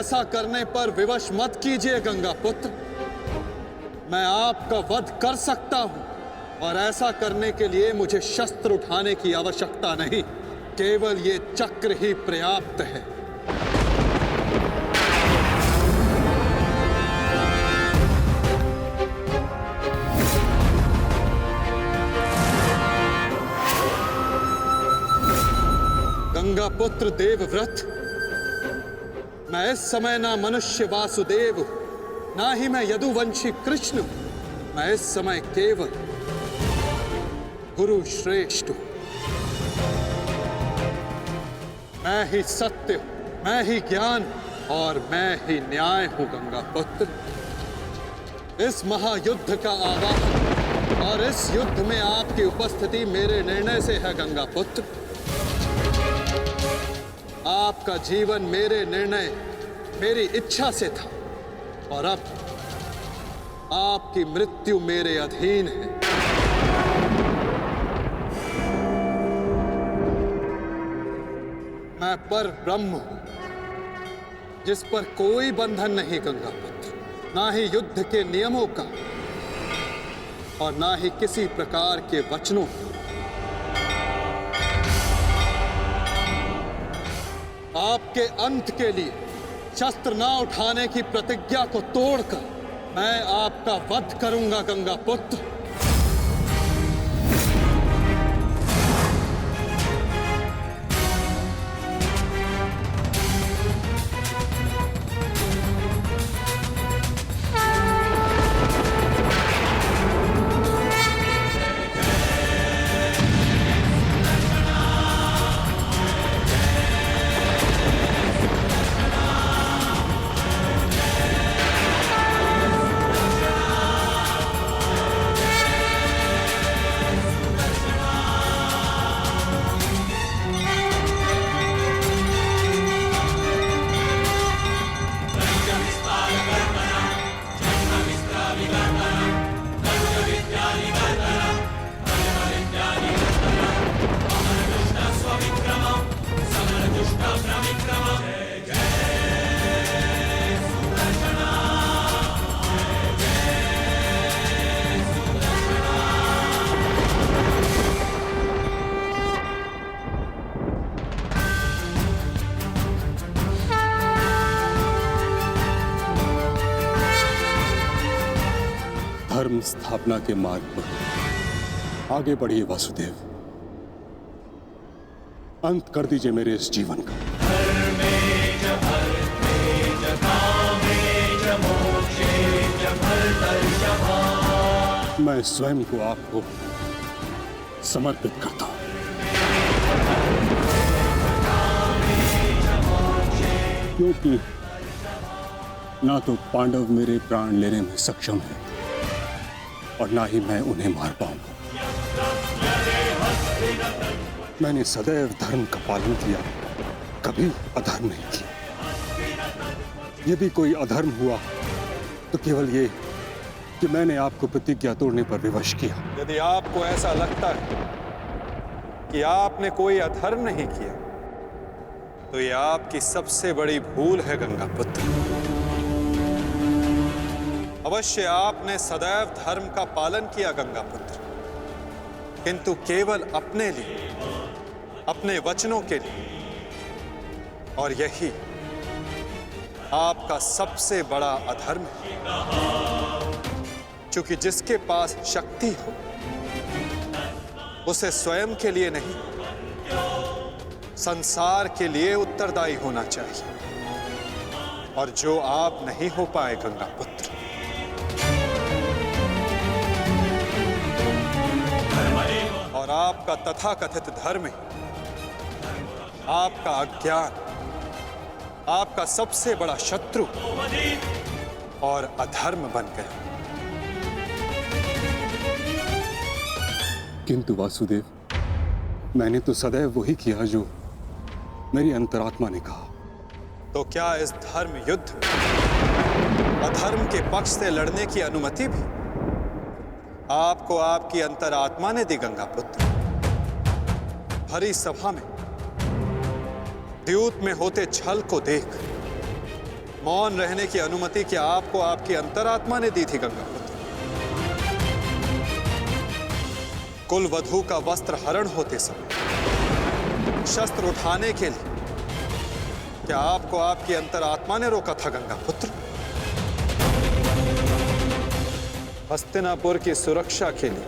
ऐसा करने पर विवश मत कीजिए गंगा पुत्र। मैं आपका वध कर सकता हूं और ऐसा करने के लिए मुझे शस्त्र उठाने की आवश्यकता नहीं, केवल ये चक्र ही पर्याप्त है। गंगा पुत्र देवव्रत, मैं इस समय ना मनुष्य वासुदेव हूं, ना ही मैं यदुवंशी कृष्ण हूं। मैं इस समय केवल गुरु श्रेष्ठ हूं। मैं ही सत्य हूं, मैं ही ज्ञान और मैं ही न्याय हूं गंगा पुत्र। इस महायुद्ध का आवाहन और इस युद्ध में आपकी उपस्थिति मेरे निर्णय से है गंगा पुत्र। आपका जीवन मेरे निर्णय, मेरी इच्छा से था और अब आपकी मृत्यु मेरे अधीन है। मैं पर ब्रह्म हूं, जिस पर कोई बंधन नहीं गंगा पुत्र, ना ही युद्ध के नियमों का और ना ही किसी प्रकार के वचनों का। आपके अंत के लिए शस्त्र ना उठाने की प्रतिज्ञा को तोड़कर मैं आपका वध करूंगा गंगा पुत्र। धर्म स्थापना के मार्ग पर आगे बढ़िए वासुदेव। अंत कर दीजिए मेरे इस जीवन का। मैं स्वयं को आपको समर्पित करता हूं। क्योंकि ना तो पांडव मेरे प्राण लेने में सक्षम है और ना ही मैं उन्हें मार पाऊंगा। मैंने सदैव धर्म का पालन किया, कभी अधर्म नहीं किया। यदि कोई अधर्म हुआ तो केवल ये कि मैंने आपको प्रतिज्ञा तोड़ने पर विवश किया। यदि आपको ऐसा लगता है कि आपने कोई अधर्म नहीं किया तो यह आपकी सबसे बड़ी भूल है गंगा पुत्र। अवश्य आपने सदैव धर्म का पालन किया गंगा पुत्र, किंतु केवल अपने लिए, अपने वचनों के लिए। और यही आपका सबसे बड़ा अधर्म है। क्योंकि जिसके पास शक्ति हो उसे स्वयं के लिए नहीं, संसार के लिए उत्तरदायी होना चाहिए, और जो आप नहीं हो पाए गंगा पुत्र। और आपका तथाकथित धर्म ही आपका अज्ञान, आपका सबसे बड़ा शत्रु और अधर्म बन गया। किंतु वासुदेव, मैंने तो सदैव वही किया जो मेरी अंतरात्मा ने कहा। तो क्या इस धर्म युद्ध में अधर्म के पक्ष से लड़ने की अनुमति भी आपको आपकी अंतरात्मा ने दी गंगा पुत्र? भरी सभा में द्यूत में होते छल को देख मौन रहने की अनुमति क्या आपको आपकी अंतरात्मा ने दी थी गंगा पुत्र? कुल वधू का वस्त्र हरण होते समय शस्त्र उठाने के लिए क्या आपको आपकी अंतरात्मा ने रोका था गंगा पुत्र? हस्तिनापुर की सुरक्षा के लिए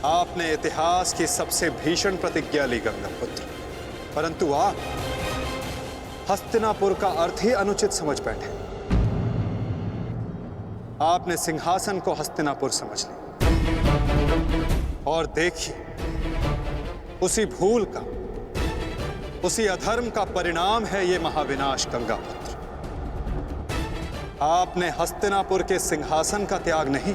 आपने इतिहास की सबसे भीषण प्रतिज्ञा ली गंगा पुत्र, परंतु आप हस्तिनापुर का अर्थ ही अनुचित समझ बैठे। आपने सिंहासन को हस्तिनापुर समझ लिया और देखिए उसी भूल का, उसी अधर्म का परिणाम है ये महाविनाश गंगा पुत्र। आपने हस्तिनापुर के सिंहासन का त्याग नहीं,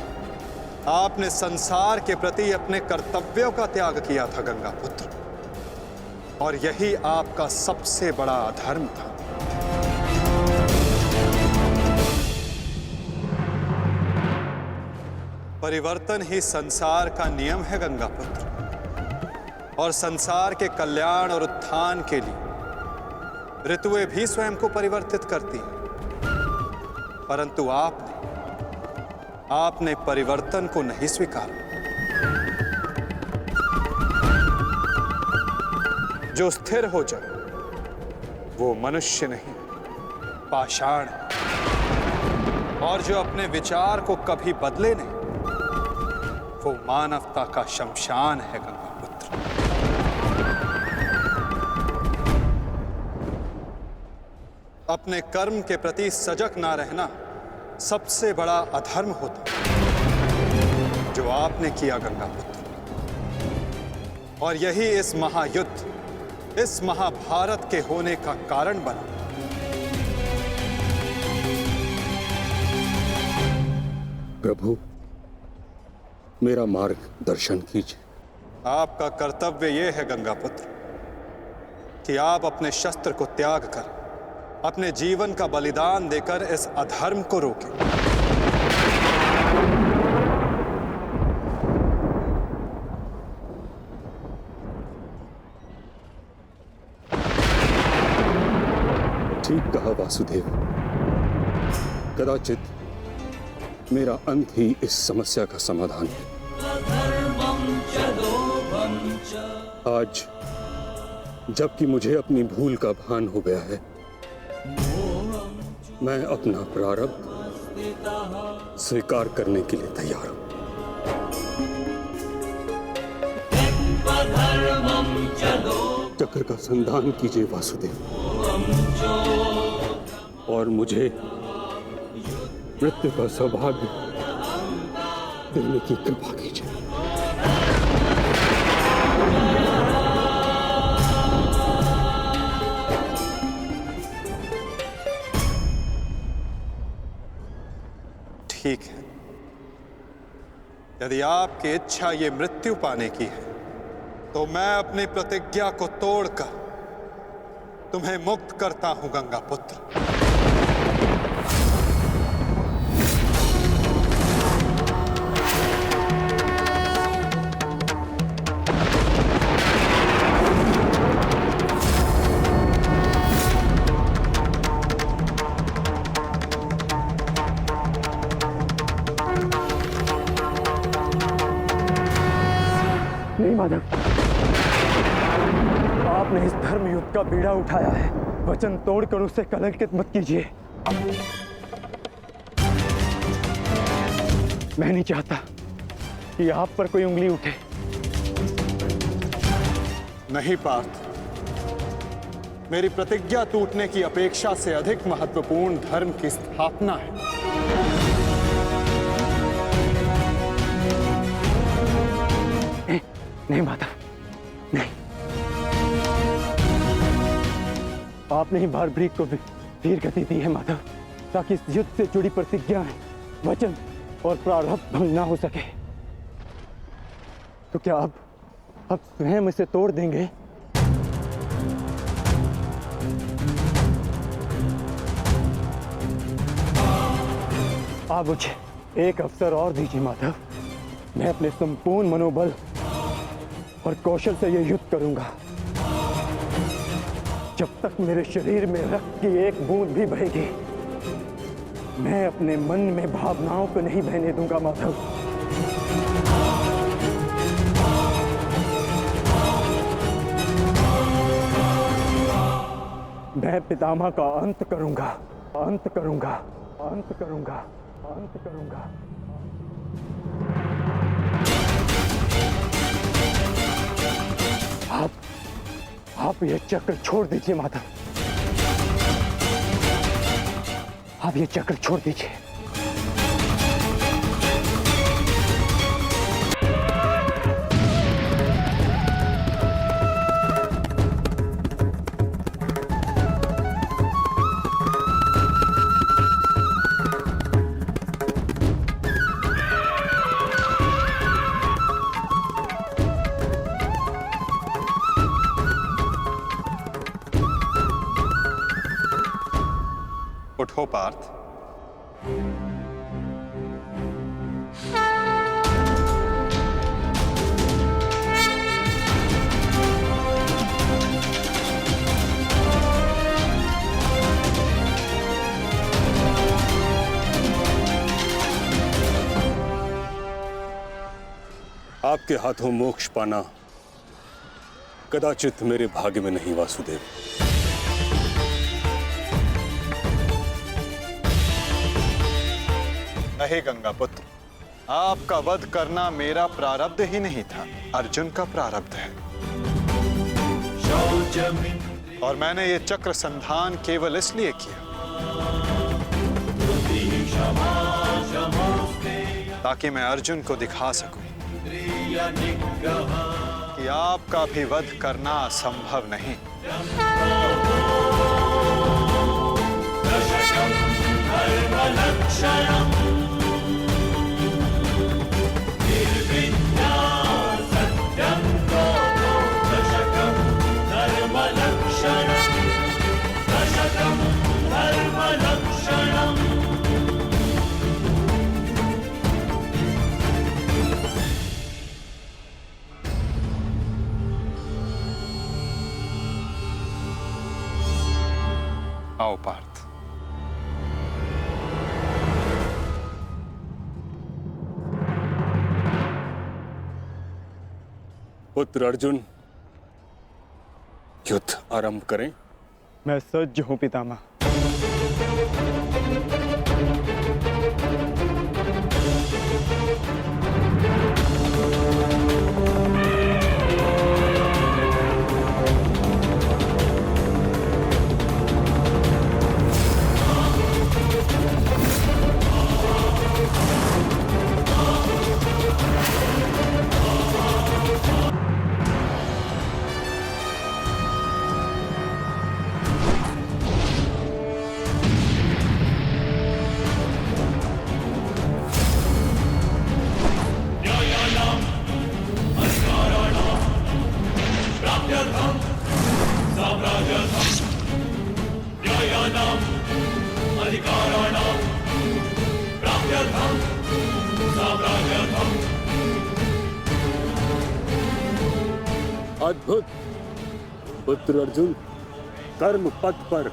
आपने संसार के प्रति अपने कर्तव्यों का त्याग किया था गंगा पुत्र, और यही आपका सबसे बड़ा अधर्म था। परिवर्तन ही संसार का नियम है गंगा पुत्र, और संसार के कल्याण और उत्थान के लिए ऋतुएं भी स्वयं को परिवर्तित करती हैं, परंतु आपने परिवर्तन को नहीं स्वीकारा। जो स्थिर हो जाए वो मनुष्य नहीं, पाषाण है, और जो अपने विचार को कभी बदले नहीं वो मानवता का शमशान है गंगा पुत्र। अपने कर्म के प्रति सजग ना रहना सबसे बड़ा अधर्म होता जो आपने किया गंगा पुत्र, और यही इस महायुद्ध, इस महाभारत के होने का कारण बना। प्रभु, मेरा मार्ग दर्शन कीजिए। आपका कर्तव्य यह है गंगा पुत्र कि आप अपने शस्त्र को त्याग कर अपने जीवन का बलिदान देकर इस अधर्म को रोकें। ठीक कहा वासुदेव, कदाचित मेरा अंत ही इस समस्या का समाधान है। आज जबकि मुझे अपनी भूल का भान हो गया है, मैं अपना प्रारब्ध स्वीकार करने के लिए तैयार हूं। चक्र का संधान कीजिए वासुदेव, और मुझे मृत्यु का सौभाग्य देने की कृपा कीजिए। ठीक है, यदि आपकी इच्छा ये मृत्यु पाने की है तो मैं अपनी प्रतिज्ञा को तोड़कर तुम्हें मुक्त करता हूं गंगा पुत्र। नहीं माधव, आपने इस धर्म युद्ध का बीड़ा उठाया है, वचन तोड़कर उसे कलंकित मत कीजिए। मैं नहीं चाहता कि आप पर कोई उंगली उठे। नहीं पार्थ, मेरी प्रतिज्ञा टूटने की अपेक्षा से अधिक महत्वपूर्ण धर्म की स्थापना है। नहीं माधव, नहीं। आपने ही भारभृग को वीर गति दी है माधव, ताकि इस युद्ध से जुड़ी प्रतिज्ञाएं, वचन और प्रारब्ध भंग ना हो सके। तो क्या आप स्वयं इसे तोड़ देंगे? आप मुझे एक अवसर और दीजिए माधव। मैं अपने संपूर्ण मनोबल और कौशल से यह युद्ध करूंगा। जब तक मेरे शरीर में रक्त की एक बूंद भी बहेगी, मैं अपने मन में भावनाओं को नहीं बहने दूंगा माधव। मैं पितामह का अंत करूंगा, अंत करूंगा, अंत करूंगा, अंत करूंगा। आप ये चक्र छोड़ दीजिए माधव, आप ये चक्र छोड़ दीजिए। उठो पार्थ। आपके हाथों मोक्ष पाना कदाचित मेरे भाग्य में नहीं वासुदेव। नहीं गंगा पुत्र, आपका वध करना मेरा प्रारब्ध ही नहीं था, अर्जुन का प्रारब्ध है। और मैंने ये चक्र संधान केवल इसलिए किया ताकि मैं अर्जुन को दिखा सकूं कि आपका भी वध करना असंभव नहीं। आओ पार्थ। पुत्र अर्जुन, युद्ध आरंभ करें। मैं सज्ज हूं पितामह। अद्भुत पुत्र अर्जुन, कर्म पथ पर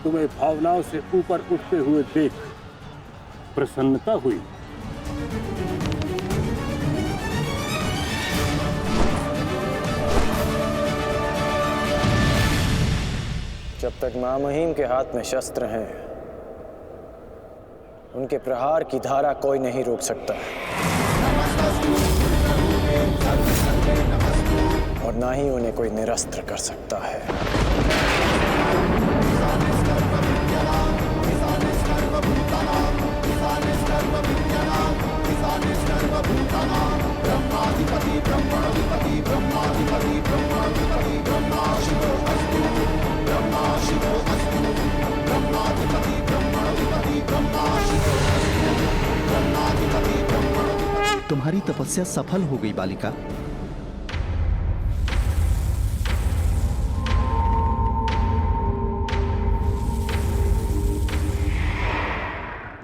तुम्हें भावनाओं से ऊपर उठते हुए देख प्रसन्नता हुई। जब तक महामहिम के हाथ में शस्त्र हैं, उनके प्रहार की धारा कोई नहीं रोक सकता और ना ही उन्हें कोई निरस्त्र कर सकता है। तुम्हारी तपस्या सफल हो गई बालिका।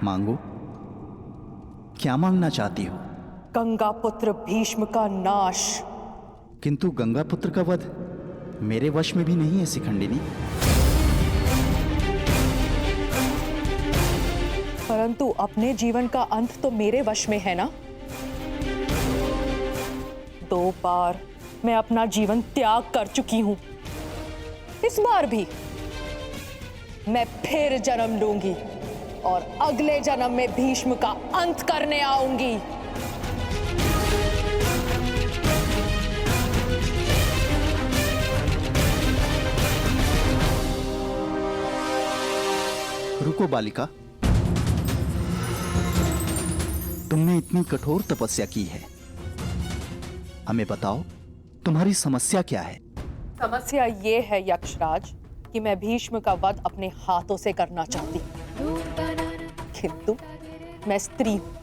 मांगो, क्या मांगना चाहती हो? गंगा पुत्र भीष्म का नाश। किंतु गंगा पुत्र का वध मेरे वश में भी नहीं है शिखंडिनी। परंतु अपने जीवन का अंत तो मेरे वश में है ना। 2 बार मैं अपना जीवन त्याग कर चुकी हूं। इस बार भी मैं फिर जन्म लूंगी और अगले जन्म में भीष्म का अंत करने आऊंगी। रुको बालिका, तुमने इतनी कठोर तपस्या की है, हमें बताओ तुम्हारी समस्या क्या है? समस्या ये है यक्षराज कि मैं भीष्म का वध अपने हाथों से करना चाहती हूँ, किंतु मैं स्त्री हूँ,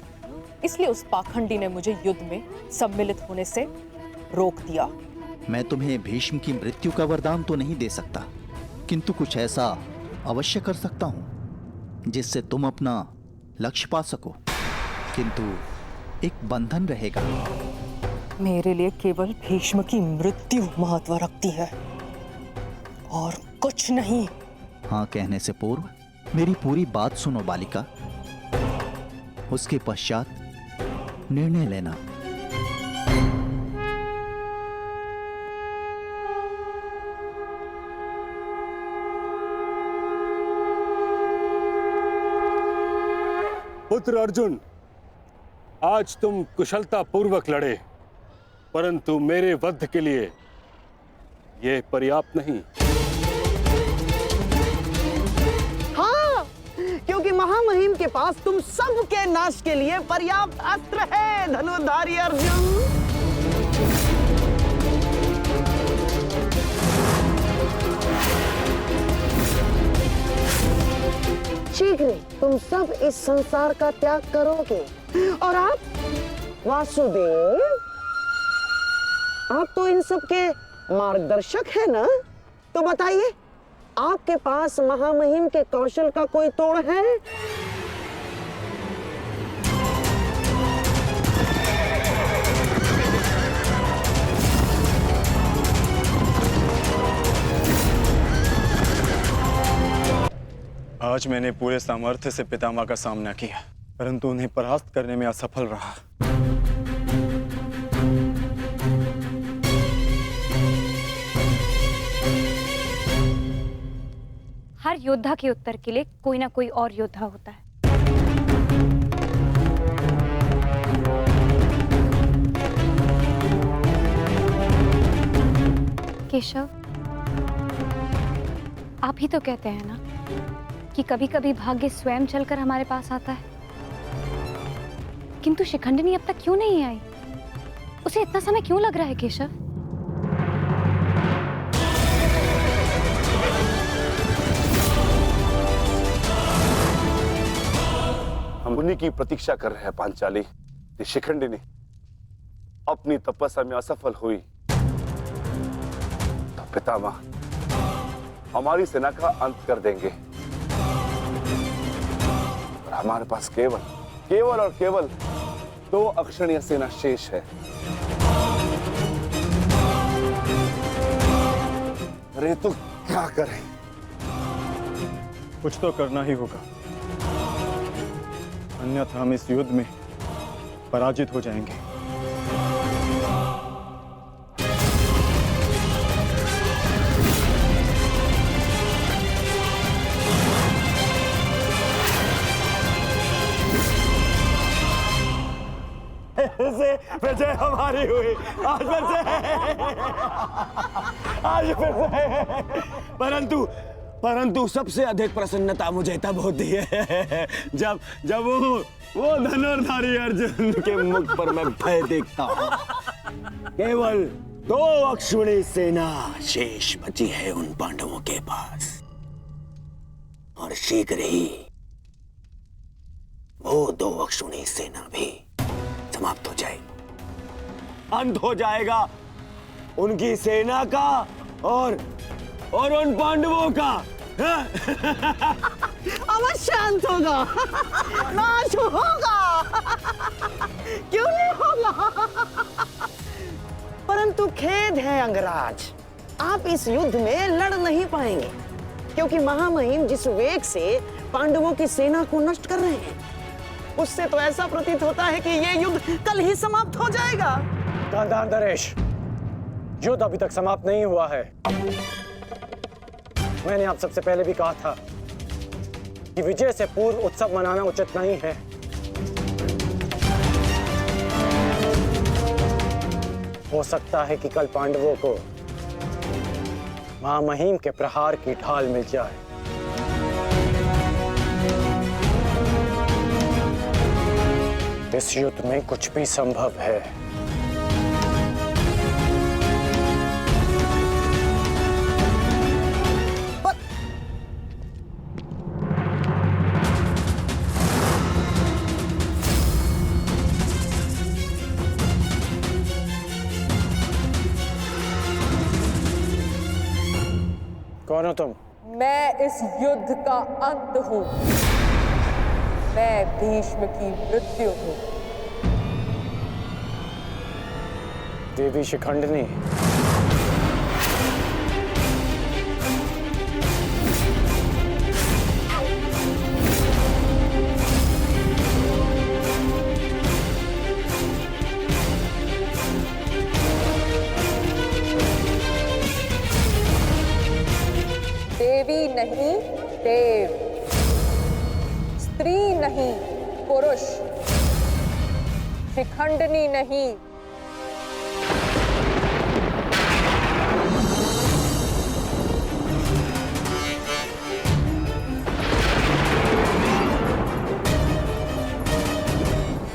इसलिए उस पाखंडी ने मुझे युद्ध में सम्मिलित होने से रोक दिया। मैं तुम्हें भीष्म की मृत्यु का वरदान तो नहीं दे सकता, किंतु कुछ ऐसा अवश्य कर सकता हूं जिससे तुम अपना लक्ष्य पा सको, किंतु एक बंधन रहेगा। मेरे लिए केवल भीष्म की मृत्यु महत्व रखती है और कुछ नहीं। हाँ कहने से पूर्व मेरी पूरी बात सुनो बालिका, उसके पश्चात निर्णय लेना। पुत्र अर्जुन, आज तुम कुशलता पूर्वक लड़े, परंतु मेरे वध के लिए यह पर्याप्त नहीं। हाँ, क्योंकि महामहिम के पास तुम सबके नाश के लिए पर्याप्त अस्त्र है धनुर्धारी अर्जुन। शीघ्र तुम सब इस संसार का त्याग करोगे और आप वासुदेव, आप तो इन सब के मार्गदर्शक है ना, तो बताइए आपके पास महामहिम के कौशल का कोई तोड़ है? आज मैंने पूरे सामर्थ्य से पितामह का सामना किया, परंतु उन्हें परास्त करने में असफल रहा। हर योद्धा के उत्तर के लिए कोई ना कोई और योद्धा होता है। केशव, आप ही तो कहते हैं ना कि कभी कभी भाग्य स्वयं चलकर हमारे पास आता है, किंतु शिखंडिनी अब तक क्यों नहीं आई? उसे इतना समय क्यों लग रहा है केशव? हम उन्हीं की प्रतीक्षा कर रहे हैं पांचाली। कि शिखंडिनी अपनी तपस्या में असफल हुई तो पितामह हमारी सेना का अंत कर देंगे और हमारे पास केवल और केवल 2 अक्षणीय सेना शेष है। अरे तो क्या करें? कुछ तो करना ही होगा, अन्यथा हम इस युद्ध में पराजित हो जाएंगे। विजय हमारी हुई आज फिर से। परंतु सबसे अधिक प्रसन्नता मुझे तब होती है जब वो धनुर्धारी अर्जुन के मुख पर मैं भय देखता हूँ। केवल 2 अक्षुणी सेना शेष बची है उन पांडवों के पास, और शीघ्र ही वो 2 अक्षुणी सेना भी समाप्त हो जाएगी। अंत हो जाएगा उनकी सेना का और उन पांडवों का। अवश्य अंत होगा, नाश होगा, क्यों नहीं होगा? परंतु खेद है अंगराज, आप इस युद्ध में लड़ नहीं पाएंगे, क्योंकि महामहिम जिस वेग से पांडवों की सेना को नष्ट कर रहे हैं, उससे तो ऐसा प्रतीत होता है कि ये युद्ध कल ही समाप्त हो जाएगा। गांधार नरेश, युद्ध अभी तक समाप्त नहीं हुआ है। मैंने आप सबसे पहले भी कहा था कि विजय से पूर्व उत्सव मनाना उचित नहीं है। हो सकता है कि कल पांडवों को महामहिम के प्रहार की ढाल मिल जाए। इस युद्ध में कुछ भी संभव है। कौन हो तुम? मैं इस युद्ध का अंत हूं। मैं भीष्म की मृत्यु हूं। देवी शिखंडिनी, देवी नहीं देव, स्त्री नहीं पुरुष, शिखंडिनी नहीं।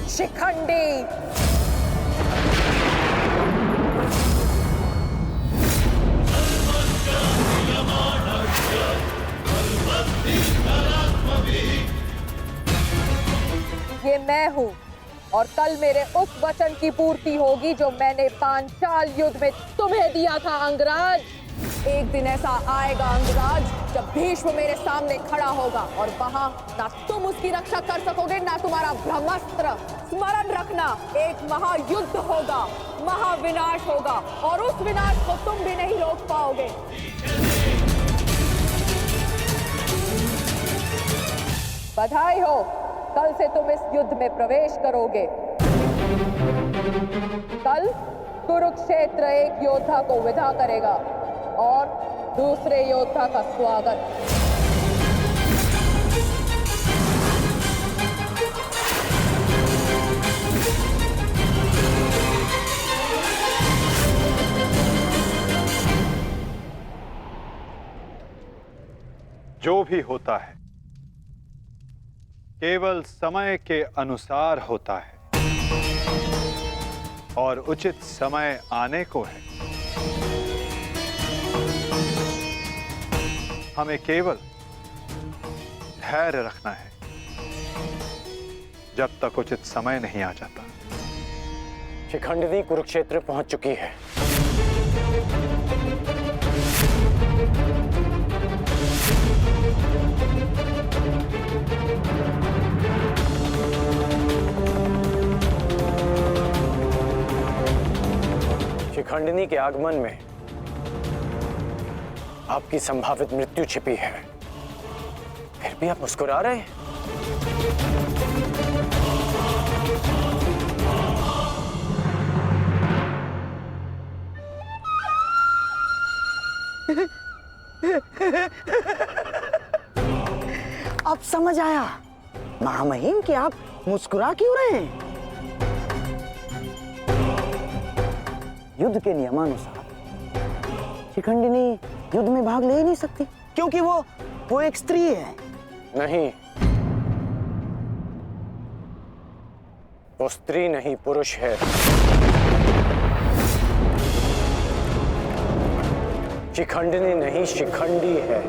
शिखंडी। ये मैं हूं और कल मेरे उस वचन की पूर्ति होगी जो मैंने पांचाल युद्ध में तुम्हें दिया था अंगराज। एक दिन ऐसा आएगा अंगराज जब भीष्म मेरे सामने खड़ा होगा और वहां ना तुम उसकी रक्षा कर सकोगे ना तुम्हारा ब्रह्मास्त्र। स्मरण रखना, एक महायुद्ध होगा, महाविनाश होगा और उस विनाश को तुम भी नहीं रोक पाओगे। बधाई हो, कल से तुम इस युद्ध में प्रवेश करोगे। कल कुरुक्षेत्र एक योद्धा को विदा करेगा और दूसरे योद्धा का स्वागत। जो भी होता है केवल समय के अनुसार होता है और उचित समय आने को है। हमें केवल धैर्य रखना है जब तक उचित समय नहीं आ जाता। शिखंडिनी कुरुक्षेत्र पहुंच चुकी है। शिखंडिनी के आगमन में आपकी संभावित मृत्यु छिपी है, फिर भी आप मुस्कुरा रहे हैं। अब समझ आया महामहिम कि आप मुस्कुरा क्यों रहे हैं। युद्ध के नियमानुसार शिखंडिनी युद्ध में भाग ले ही नहीं सकती क्योंकि वो एक स्त्री है। नहीं, वो स्त्री नहीं पुरुष है। शिखंडिनी नहीं शिखंडी है।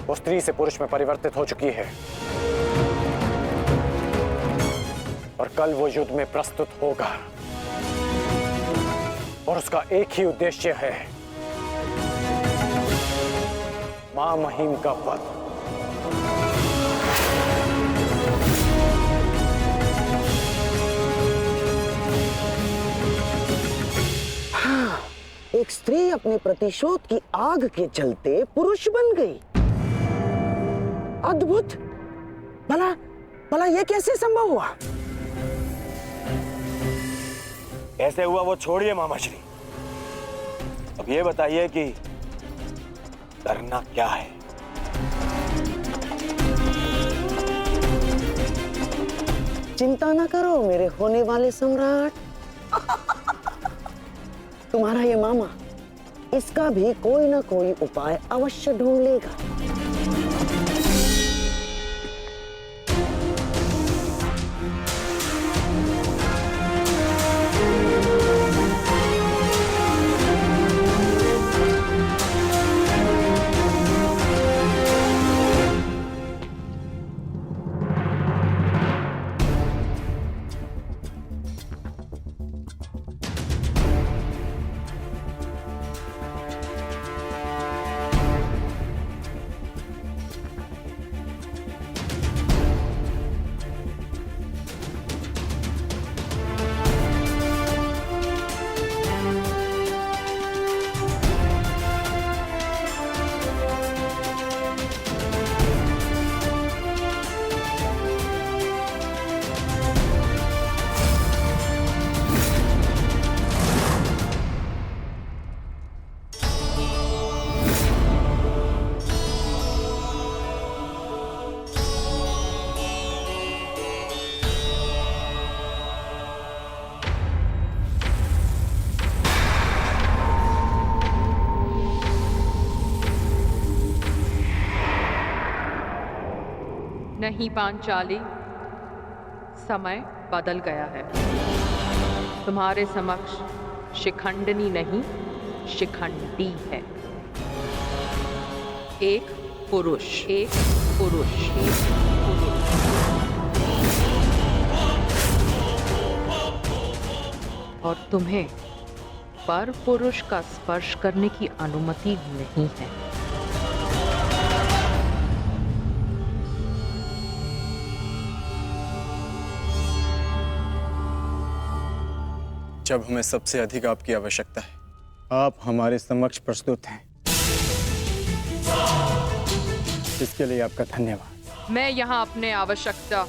वो स्त्री से पुरुष में परिवर्तित हो चुकी है और कल वो युद्ध में प्रस्तुत होगा और उसका एक ही उद्देश्य है, मां महिम का वध। एक स्त्री अपने प्रतिशोध की आग के चलते पुरुष बन गई। अद्भुत। भला भला ये कैसे संभव हुआ? कैसे हुआ वो छोड़िए मामा श्री, अब ये बताइए कि करना क्या है। चिंता ना करो मेरे होने वाले सम्राट। तुम्हारा ये मामा इसका भी कोई ना कोई उपाय अवश्य ढूंढ लेगा। नहीं पांचाली, समय बदल गया है। तुम्हारे समक्ष शिखंडनी नहीं, शिखंडी है। एक पुरुष, एक पुरुष, एक पुरुष। और तुम्हें पर पुरुष का स्पर्श करने की अनुमति नहीं है। जब हमें सबसे अधिक आपकी आवश्यकता है, आप हमारे समक्ष प्रस्तुत हैं। इसके लिए आपका धन्यवाद। मैं यहाँ अपने आवश्यकता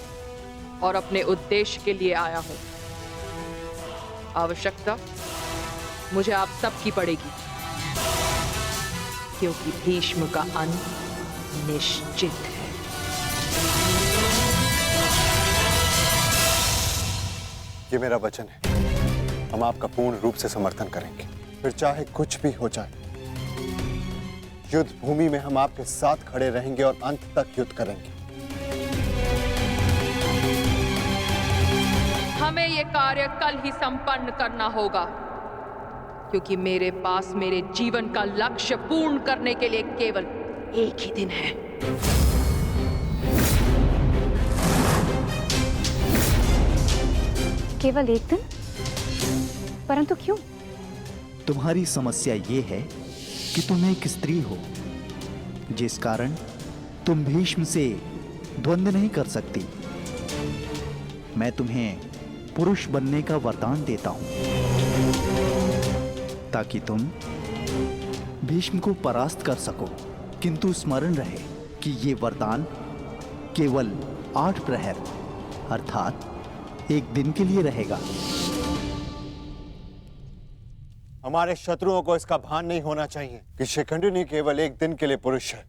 और अपने उद्देश्य के लिए आया हूँ। आवश्यकता मुझे आप सबकी पड़ेगी, क्योंकि भीष्म का अंत निश्चित है। ये मेरा वचन है, हम आपका पूर्ण रूप से समर्थन करेंगे, फिर चाहे कुछ भी हो जाए। युद्ध भूमि में हम आपके साथ खड़े रहेंगे और अंत तक युद्ध करेंगे। हमें ये कार्य कल ही संपन्न करना होगा, क्योंकि मेरे पास मेरे जीवन का लक्ष्य पूर्ण करने के लिए केवल एक ही दिन है। केवल एक दिन? परंतु क्यों? तुम्हारी समस्या ये है कि तुम एक स्त्री हो, जिस कारण तुम भीष्म से द्वंद्व नहीं कर सकती। मैं तुम्हें पुरुष बनने का वरदान देता हूं, ताकि तुम भीष्म को परास्त कर सको। किंतु स्मरण रहे कि ये वरदान केवल 8 प्रहर अर्थात एक दिन के लिए रहेगा। हमारे शत्रुओं को इसका भान नहीं होना चाहिए कि शिखंडिनी केवल एक दिन के लिए पुरुष है।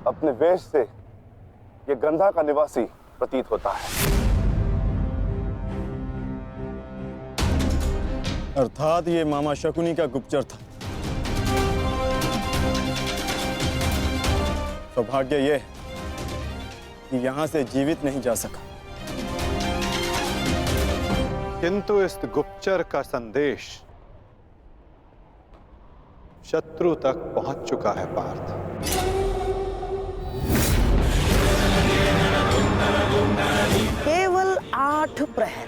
अपने वेश से ये गंधा का निवासी प्रतीत होता है। अर्थात ये मामा शकुनी का गुप्तचर था। सौभाग्य ये कि यहाँ से जीवित नहीं जा सका। किंतु इस गुप्तचर का संदेश शत्रु तक पहुंच चुका है पार्थ। केवल 8 प्रहर,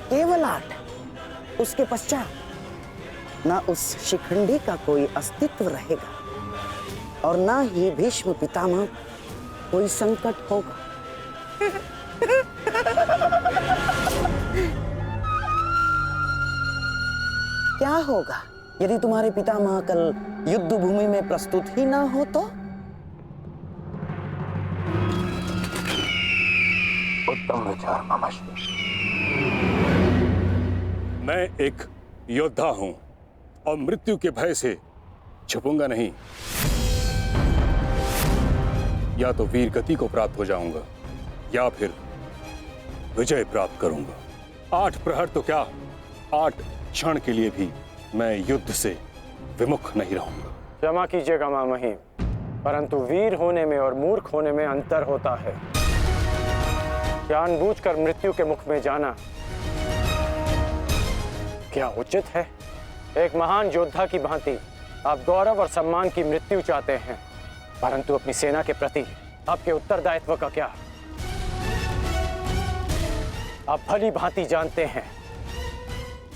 केवल 8। उसके पश्चात ना उस शिखंडी का कोई अस्तित्व रहेगा और ना ही भीष्म पितामह कोई संकट होगा। क्या होगा यदि तुम्हारे पितामह कल युद्ध भूमि में प्रस्तुत ही ना हो तो? उत्तम विचार मामाश्री। मैं एक योद्धा हूं और मृत्यु के भय से छुपूंगा नहीं। या तो वीर गति को प्राप्त हो जाऊंगा या फिर विजय प्राप्त करूंगा। 8 प्रहर तो क्या, 8 क्षण के लिए भी मैं युद्ध से विमुख नहीं रहूंगा। क्षमा कीजिएगा मामही, परंतु वीर होने में और मूर्ख होने में अंतर होता है। जानबूझकर मृत्यु के मुख में जाना क्या उचित है? एक महान योद्धा की भांति आप गौरव और सम्मान की मृत्यु चाहते हैं, परंतु अपनी सेना के प्रति आपके उत्तरदायित्व का क्या? आप भली भांति जानते हैं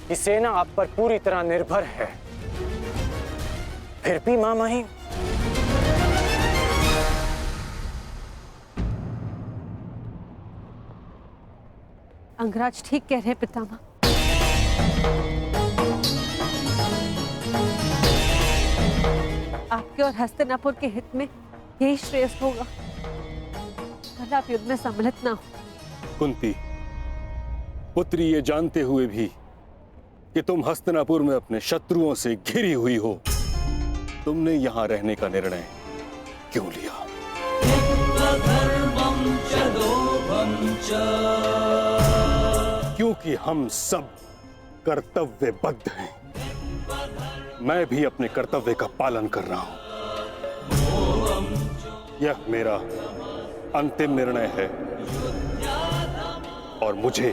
कि सेना आप पर पूरी तरह निर्भर है, फिर भी मामही अंगराज ठीक कह रहे पितामह। आपके और हस्तिनापुर के हित में यही श्रेष्ठ होगा। कल आप युद्ध में सम्मिलित ना हो। कुंती पुत्री, ये जानते हुए भी कि तुम हस्तिनापुर में अपने शत्रुओं से घिरी हुई हो, तुमने यहां रहने का निर्णय क्यों लिया? क्योंकि हम सब कर्तव्यबद्ध हैं। मैं भी अपने कर्तव्य का पालन कर रहा हूं। यह मेरा अंतिम निर्णय है और मुझे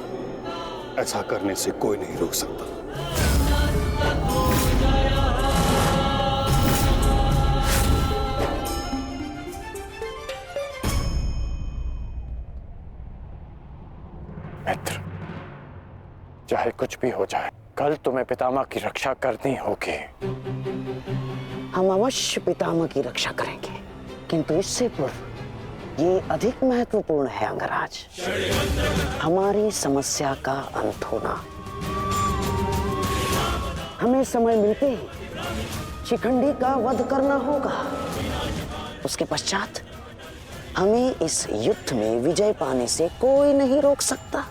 ऐसा करने से कोई नहीं रोक सकता। मित्र, चाहे कुछ भी हो जाए, कल तुम्हें पितामह की रक्षा करनी होगी। हम अवश्य पितामह की रक्षा करेंगे, किंतु इससे पूर्व ये अधिक महत्वपूर्ण है अंगराज, हमारी समस्या का अंत होना। हमें समय मिलते ही शिखंडी का वध करना होगा। उसके पश्चात हमें इस युद्ध में विजय पाने से कोई नहीं रोक सकता।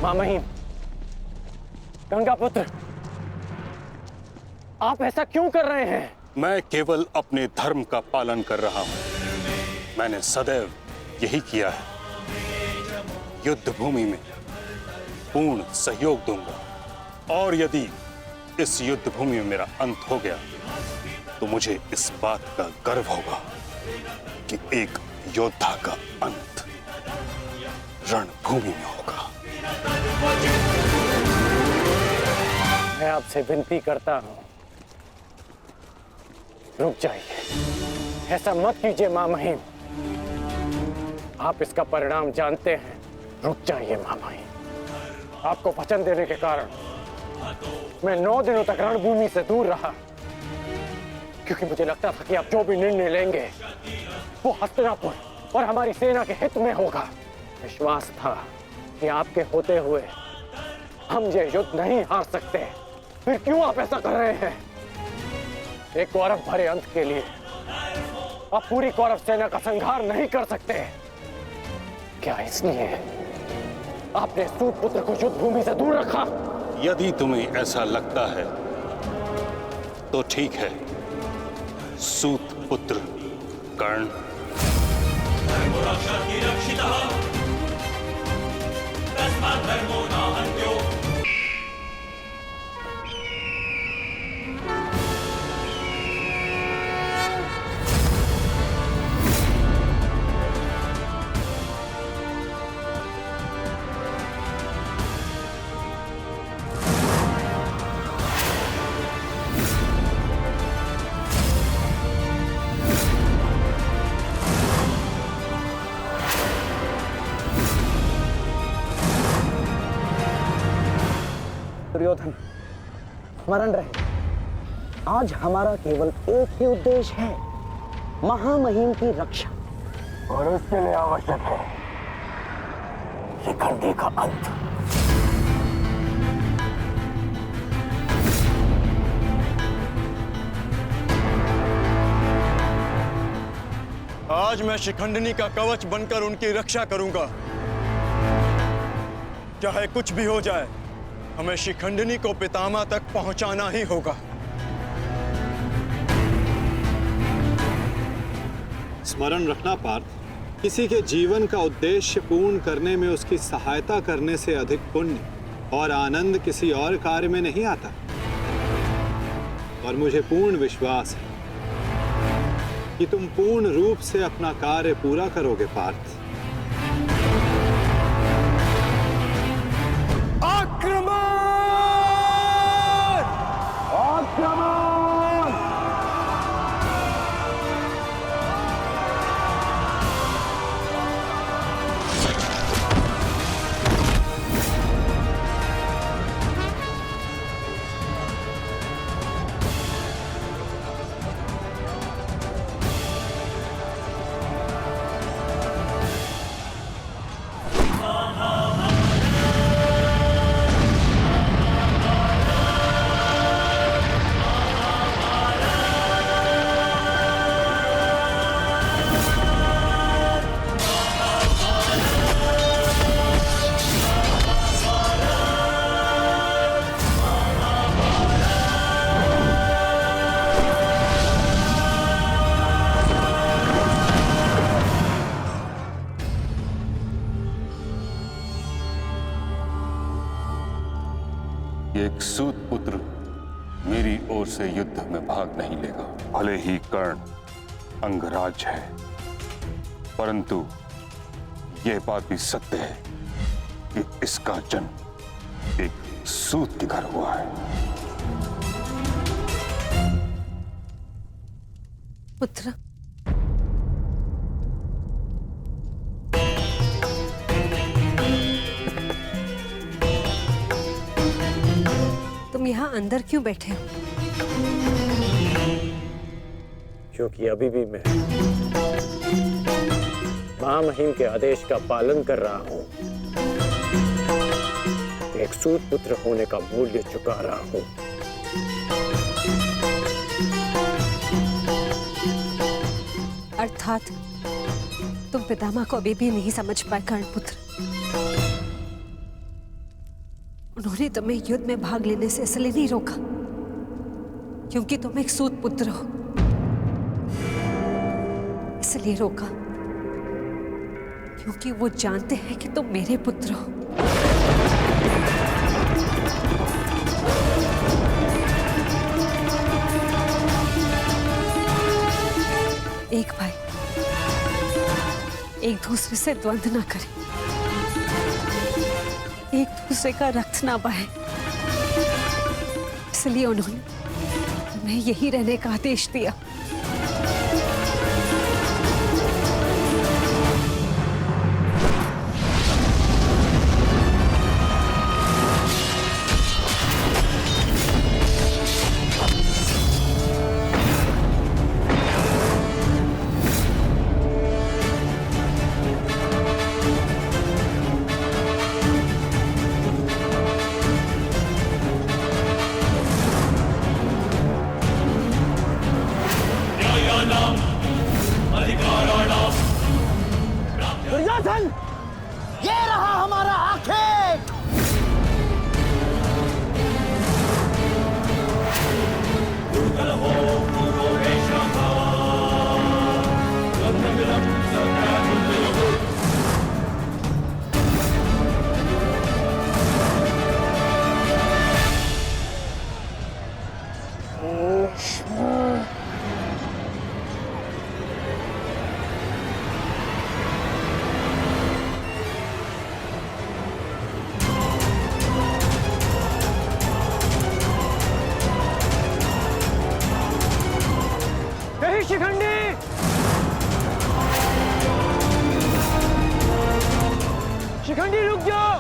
मामही, गंगा पुत्र, आप ऐसा क्यों कर रहे हैं? मैं केवल अपने धर्म का पालन कर रहा हूं। मैंने सदैव यही किया है। युद्ध भूमि में पूर्ण सहयोग दूंगा और यदि इस युद्ध भूमि में मेरा अंत हो गया तो मुझे इस बात का गर्व होगा कि एक योद्धा का अंत रणभूमि में होगा। मैं आपसे विनती करता हूं, रुक जाइए। ऐसा मत कीजिए मामही, आप इसका परिणाम जानते हैं। रुक जाइए मामही। आपको वचन देने के कारण मैं 9 दिनों तक रणभूमि से दूर रहा, क्योंकि मुझे लगता था कि आप जो भी निर्णय लेंगे वो हस्तिनापुर और हमारी सेना के हित में होगा। विश्वास था कि आपके होते हुए हम ये युद्ध नहीं हार सकते, फिर क्यों आप ऐसा कर रहे हैं? एक कौरव भरे अंत के लिए आप पूरी कौरव सेना का संहार नहीं कर सकते। क्या इसलिए आपने सूत पुत्र को युद्ध भूमि से दूर रखा? यदि तुम्हें ऐसा लगता है तो ठीक है। सूत पुत्र कर्ण दुर्योधन, स्मरण रहे, आज हमारा केवल एक ही उद्देश्य है, महामहिम की रक्षा, और उसके लिए आवश्यक है शिखंडी का अंत। आज मैं शिखंडिनी का कवच बनकर उनकी रक्षा करूंगा। चाहे कुछ भी हो जाए, हमें शिखंडिनी को पितामह तक पहुंचाना ही होगा। स्मरण रखना पार्थ, किसी के जीवन का उद्देश्य पूर्ण करने में उसकी सहायता करने से अधिक पुण्य और आनंद किसी और कार्य में नहीं आता। और मुझे पूर्ण विश्वास है कि तुम पूर्ण रूप से अपना कार्य पूरा करोगे पार्थ। एक सूत पुत्र मेरी ओर से युद्ध में भाग नहीं लेगा। भले ही कर्ण अंगराज है, परंतु यह बात भी सत्य है कि इसका जन्म एक सूत के घर हुआ है। पुत्र, तुम यहाँ अंदर क्यों बैठे हो? क्योंकि अभी भी मैं महामहिम के आदेश का पालन कर रहा हूं। एक सूत पुत्र होने का मूल्य चुका रहा हूं। अर्थात तुम पितामह को अभी भी नहीं समझ पाए कर्णपुत्र। उन्होंने तुम्हें युद्ध में भाग लेने से इसलिए नहीं रोका क्योंकि तुम एक सूत पुत्र हो, इसलिए रोका क्योंकि वो जानते हैं कि तुम मेरे पुत्र हो। एक भाई एक दूसरे से द्वंद्व ना करे, एक दूसरे का रक्त ना बहे, इसलिए उन्होंने तुम्हें यही रहने का आदेश दिया। दुर्योधन, ये रहा हमारा आखेट। शिखंडी, शिखंडी रुक जाओ।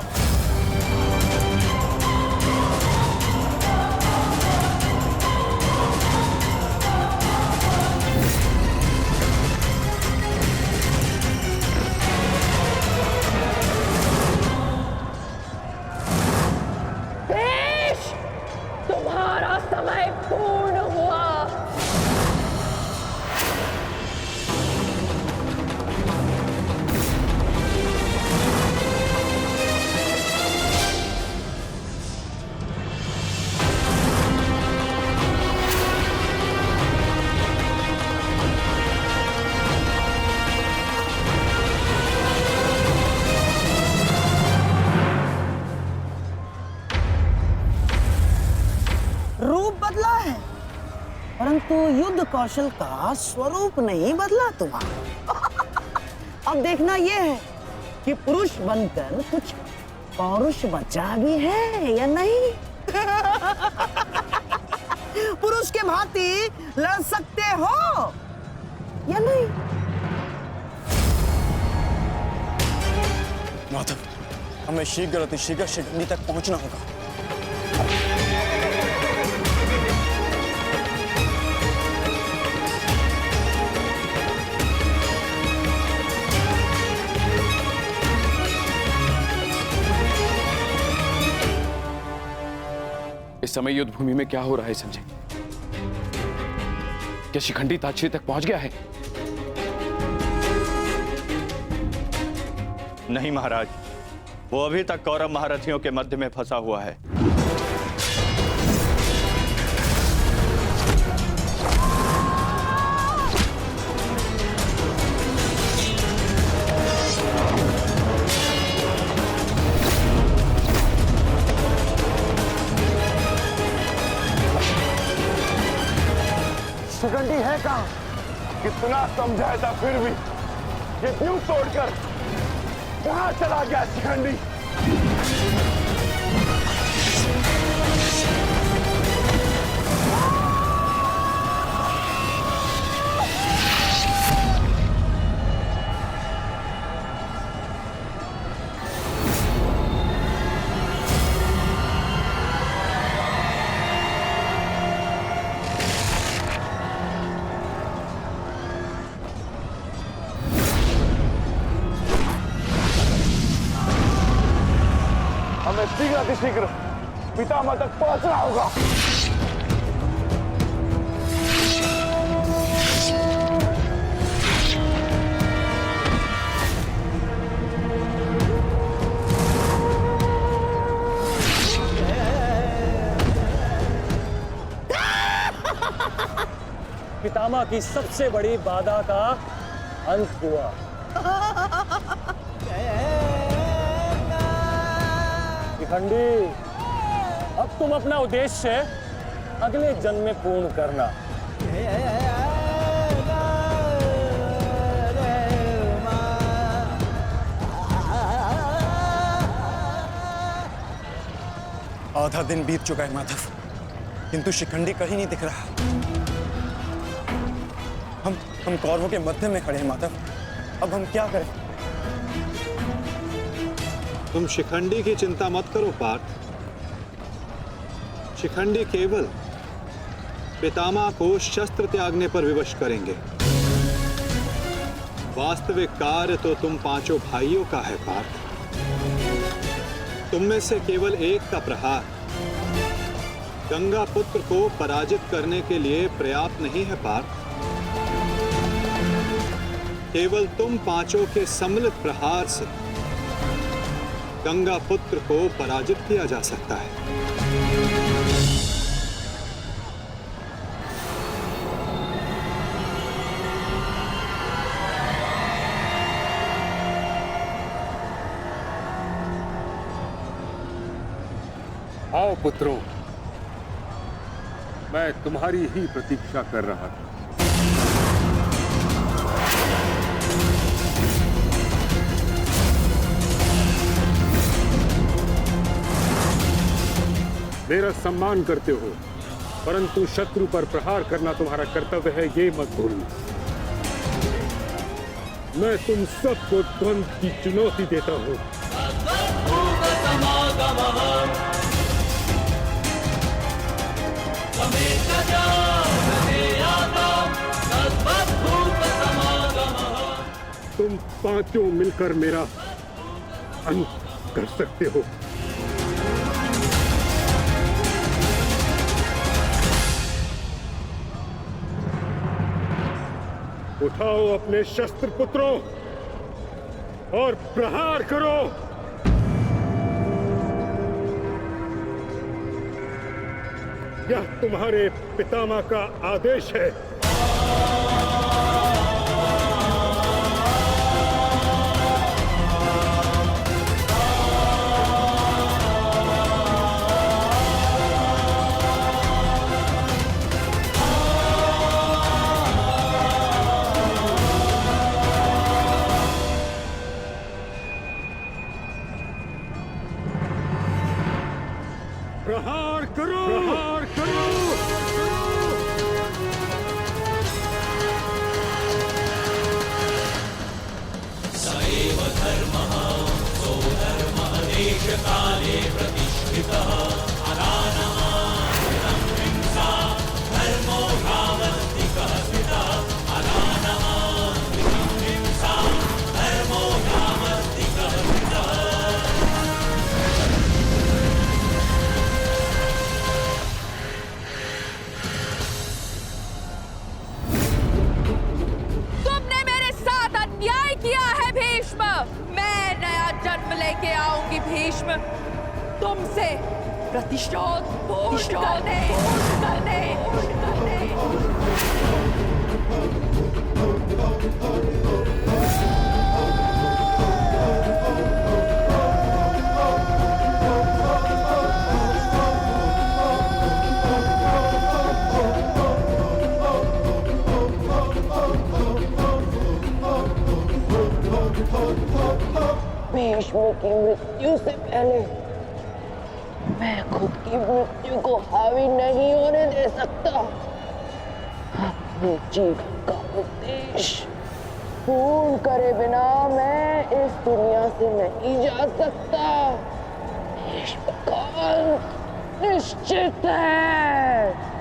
देश, तुम्हारा समय पूर्ण हुआ। रूप बदला है, परंतु युद्ध कौशल का स्वरूप नहीं बदला तुम्हारा। अब देखना यह है कि पुरुष बनकर कुछ पौरुष बचा भी है या नहीं। पुरुष के भांति लड़ सकते हो या नहीं। माधव, हमें शीघ्र अतिशीघ्र शिखंडी तक पहुंचना होगा। इस समय युद्ध भूमि में क्या हो रहा है संजय? क्या शिखंडी ताजश्री तक पहुंच गया है? नहीं महाराज, वो अभी तक कौरव महारथियों के मध्य में फंसा हुआ है। शिखंडी है कहाँ? कितना समझाया था फिर भी ये यूं तोड़कर कहां चला गया शिखंडी? हमें शीघ्र अतिशीघ्र पितामह तक पहुंचना होगा। पितामह की सबसे बड़ी बाधा का अंत हुआ। शिखंडी, अब तुम अपना उद्देश्य अगले जन्म में पूर्ण करना। आधा दिन बीत चुका है माधव, किंतु शिखंडी कहीं नहीं दिख रहा। हम कौरवों के मध्य में खड़े हैं माधव, अब हम क्या करें? तुम शिखंडी की चिंता मत करो पार्थ। शिखंडी केवल पितामह को शस्त्र त्यागने पर विवश करेंगे। वास्तविक कार्य तो तुम पांचों भाइयों का है पार्थ। तुम में से केवल एक का प्रहार गंगा पुत्र को पराजित करने के लिए पर्याप्त नहीं है पार्थ। केवल तुम पांचों के सम्मिलित प्रहार से गंगा पुत्र को पराजित किया जा सकता है। आओ पुत्रों, मैं तुम्हारी ही प्रतीक्षा कर रहा था। मेरा सम्मान करते हो, परंतु शत्रु पर प्रहार करना तुम्हारा कर्तव्य है, ये मत भूलना। मैं तुम सबको द्वंद्व की चुनौती देता हूं। तुम पांचों मिलकर मेरा अंत कर सकते हो। उठाओ अपने शस्त्र पुत्रों और प्रहार करो। यह तुम्हारे पितामह का आदेश है। प्रहार करो, प्रहार करो। सैव धर्मः सो धर्मः देशकाले प्रतिष्ठितः अदानः हिंसा धर्मो यावत्तिकः स्थितः अदानः हिंसा धर्मो यावत्तिकः स्थितः। मैं नया जन्म लेके आऊंगी भीष्म, तुमसे प्रतिशोध पूर्ण करने। भीष्म की मृत्यु से पहले मैं खुद की मृत्यु को हावी नहीं होने दे सकता। अपने जीवन का उद्देश्य पूर्ण करे बिना मैं इस दुनिया से नहीं जा सकता। भीष्म का अंत निश्चित है।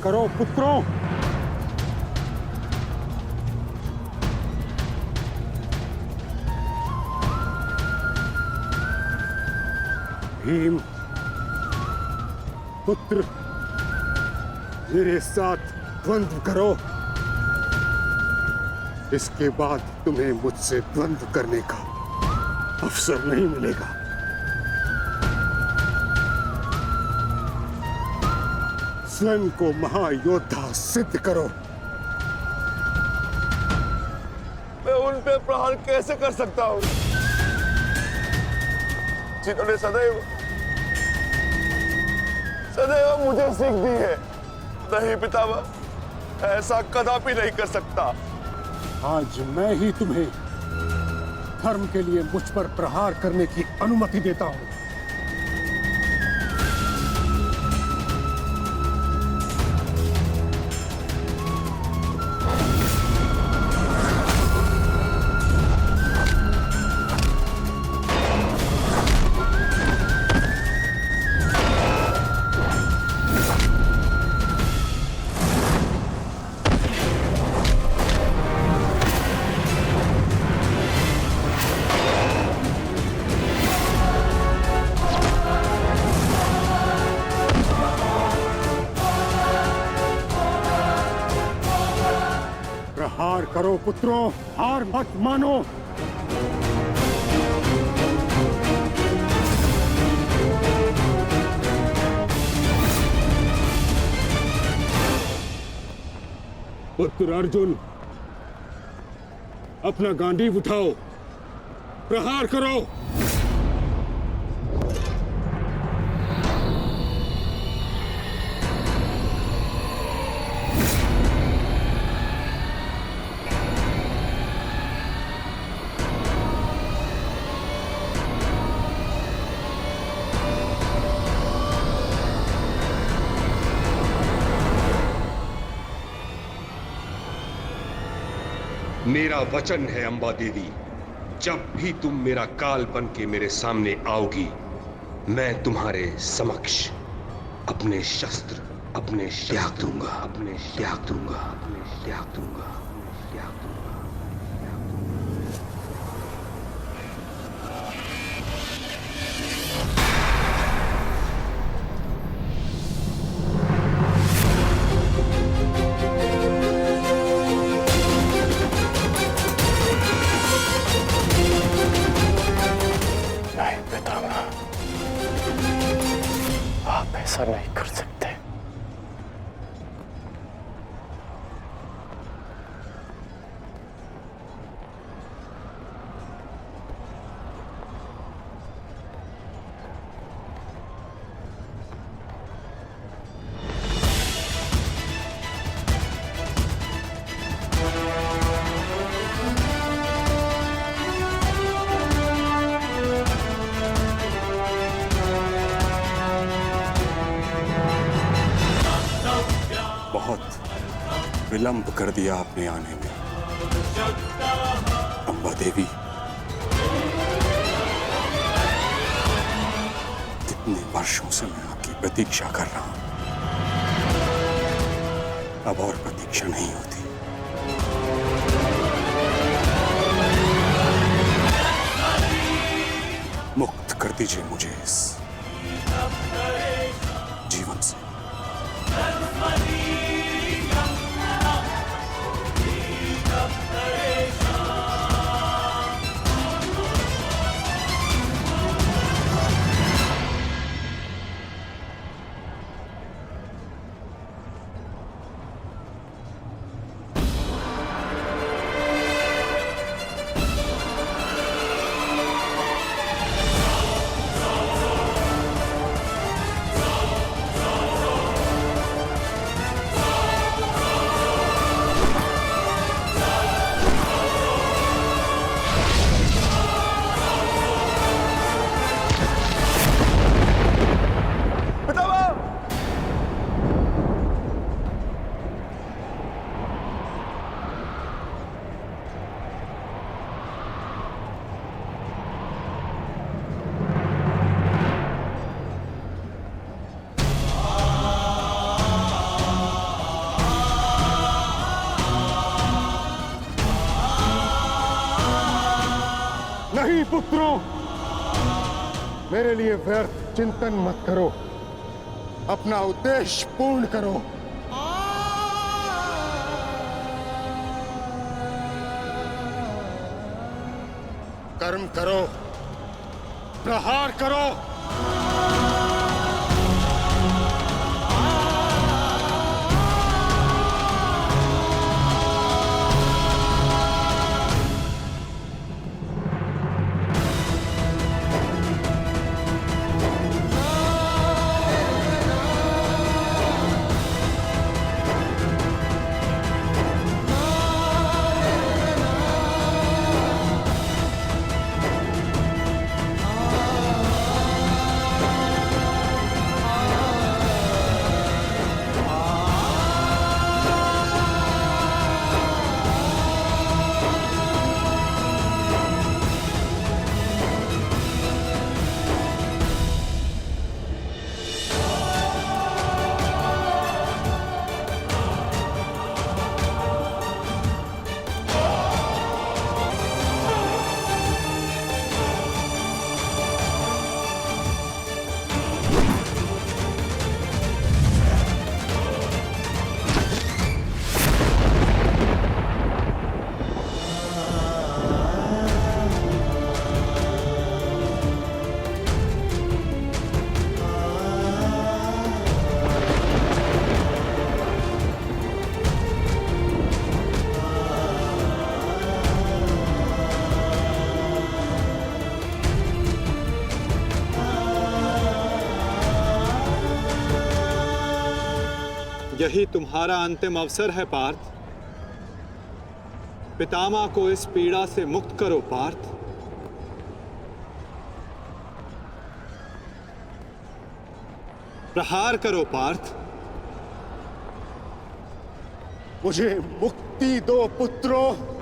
करो पुत्रों। भीम पुत्र, मेरे साथ द्वंद्व करो। इसके बाद तुम्हें मुझसे द्वंद्व करने का अवसर नहीं मिलेगा। स्वयं को महायोद्धा सिद्ध करो। मैं उन पे प्रहार कैसे कर सकता हूं जिन्होंने सदैव सदैव मुझे सीख दी है। नहीं पितामह, ऐसा कदापि नहीं कर सकता। आज मैं ही तुम्हें धर्म के लिए मुझ पर प्रहार करने की अनुमति देता हूं। प्रहार करो पुत्रों, हार मत मानो। पुत्र अर्जुन, अपना गांडीव उठाओ, प्रहार करो। मेरा वचन है अंबा देवी, जब भी तुम मेरा काल बन के मेरे सामने आओगी, मैं तुम्हारे समक्ष अपने शस्त्र त्याग दूंगा, अपने त्याग दूंगा, अपने त्याग दूंगा, अपने त्याग दूंगा। ऐसा नहीं कर सकते। विलंब कर दिया आपने आने में अंबा देवी। कितने वर्षों से मैं आपकी प्रतीक्षा कर रहा हूं, अब और प्रतीक्षा नहीं होती। मुक्त कर दीजिए मुझे इस जीवन से। नहीं पुत्रों, मेरे लिए व्यर्थ चिंतन मत करो, अपना उद्देश्य पूर्ण करो। कर्म करो, प्रहार करो। यही तुम्हारा अंतिम अवसर है पार्थ। पितामह को इस पीड़ा से मुक्त करो पार्थ। प्रहार करो पार्थ। मुझे मुक्ति दो पुत्रों।